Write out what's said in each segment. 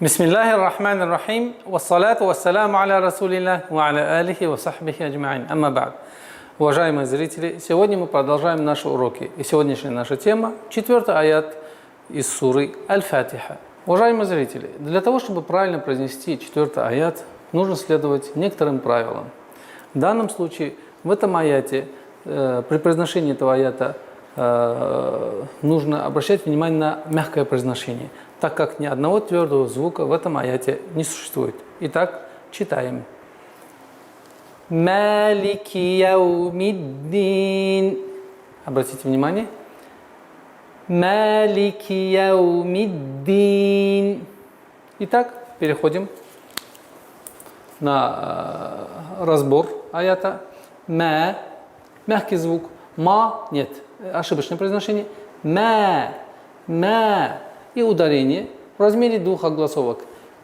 Бисмиллахи рахмани рахим, вассалату вассаламу аля расулилlah, ва аля алихи ва сахбихи аджмаин. Амма ба'д. Уважаемые зрители, сегодня мы продолжаем наши уроки. И сегодняшняя наша тема – 4-й аят из суры Аль-Фатиха. Уважаемые зрители, для того, чтобы правильно произнести 4-й аят, нужно следовать некоторым правилам. В данном случае, в этом аяте, при произношении этого аята, нужно обращать внимание на мягкое произношение, так как ни одного твердого звука в этом аяте не существует. Итак, читаем. Малики яумиддин. Обратите внимание. Малики яумиддин. Итак, переходим на разбор аята. Ма. Мягкий звук. Ма. Нет. Ошибочное произношение. Ма. Ма. И ударение в размере двух огласовок.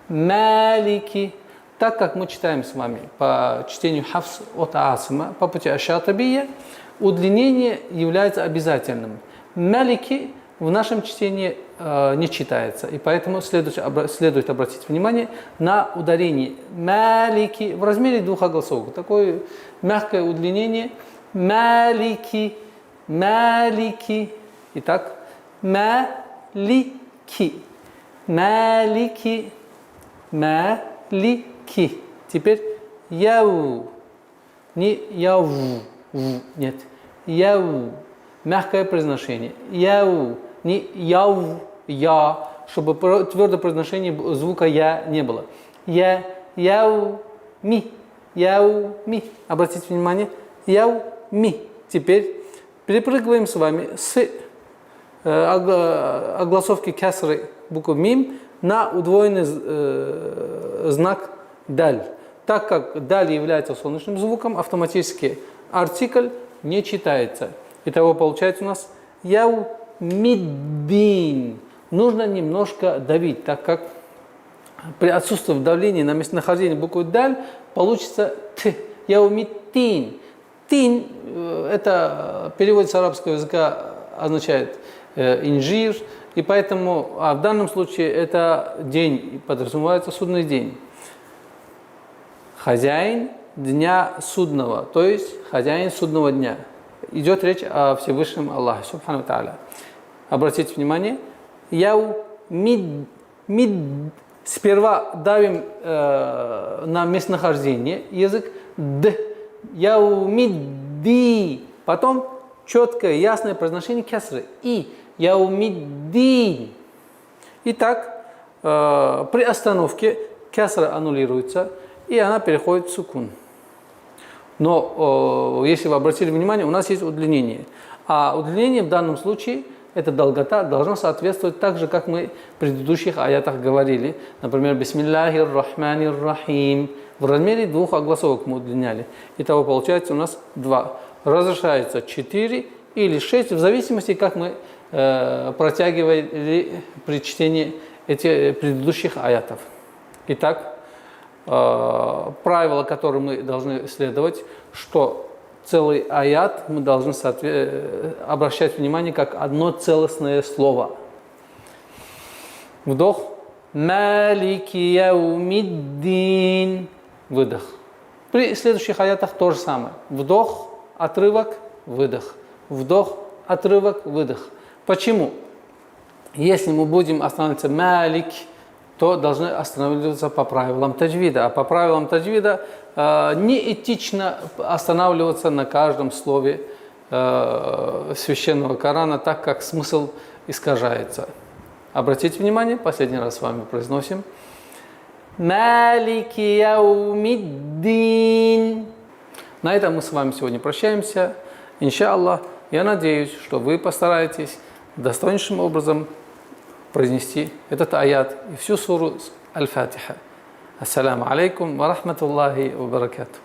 Малики. Так как мы читаем с вами по чтению Хафс от Асима, по пути Аш-Шатабия, удлинение является обязательным. Малики в нашем чтении не читается, и поэтому следует обратить внимание на ударение малики в размере двух огласовок. Такое мягкое удлинение. Малики, малики. Итак, малики. Малики, малики. Теперь яу. Не яу. Нет. Яу. Мягкое произношение. Яу. Не яу. Я. Чтобы твердое произношение звука я не было. Я. Яу. Ми. Яу. Ми. Обратите внимание. Яу. Ми. Теперь перепрыгиваем с вами с огласовки кесры буквы мим на удвоенный знак даль. Так как даль является солнечным звуком, автоматически артикль не читается. Итого получается у нас яумиддин. Нужно немножко давить, так как при отсутствии давления на местонахождение буквы даль получится т. Яумиддин. Тин, это перевод с арабского языка означает инжир, и поэтому в данном случае это день, подразумевается судный день. Хозяин дня судного, то есть хозяин судного дня. Идет речь о Всевышнем Аллахе, субхану тааля. Обратите внимание, сперва давим на местонахождение язык д, яумидди, потом четкое, ясное произношение кесры и яумиддин. Итак, при остановке кесра аннулируется, и она переходит в сукун. Но, если вы обратили внимание, у нас есть удлинение. А удлинение в данном случае, эта долгота, должна соответствовать так же, как мы в предыдущих аятах говорили. Например, бисмиллахир рахманир рахим. В размере двух огласовок мы удлиняли. Итого получается у нас 2. Разрешается 4 или 6, в зависимости, как мы протягивали при чтении этих предыдущих аятов. Итак, правило, которое мы должны следовать, что целый аят мы должны обращать внимание как одно целостное слово. Вдох. Малики яумиддин. Выдох. При следующих аятах то же самое. Вдох, отрывок, выдох. Вдох, отрывок, выдох. Почему? Если мы будем останавливаться малик, то должны останавливаться по правилам таджвида. А по правилам таджвида неэтично останавливаться на каждом слове священного Корана, так как смысл искажается. Обратите внимание, последний раз с вами произносим. Малики яумиддин. На этом мы с вами сегодня прощаемся. Иншаллах, я надеюсь, что вы постараетесь достойнейшим образом произнести этот аят и всю суру Аль-Фатиха. Ассаламу алейкум ва рахматуллахи ва баракатух.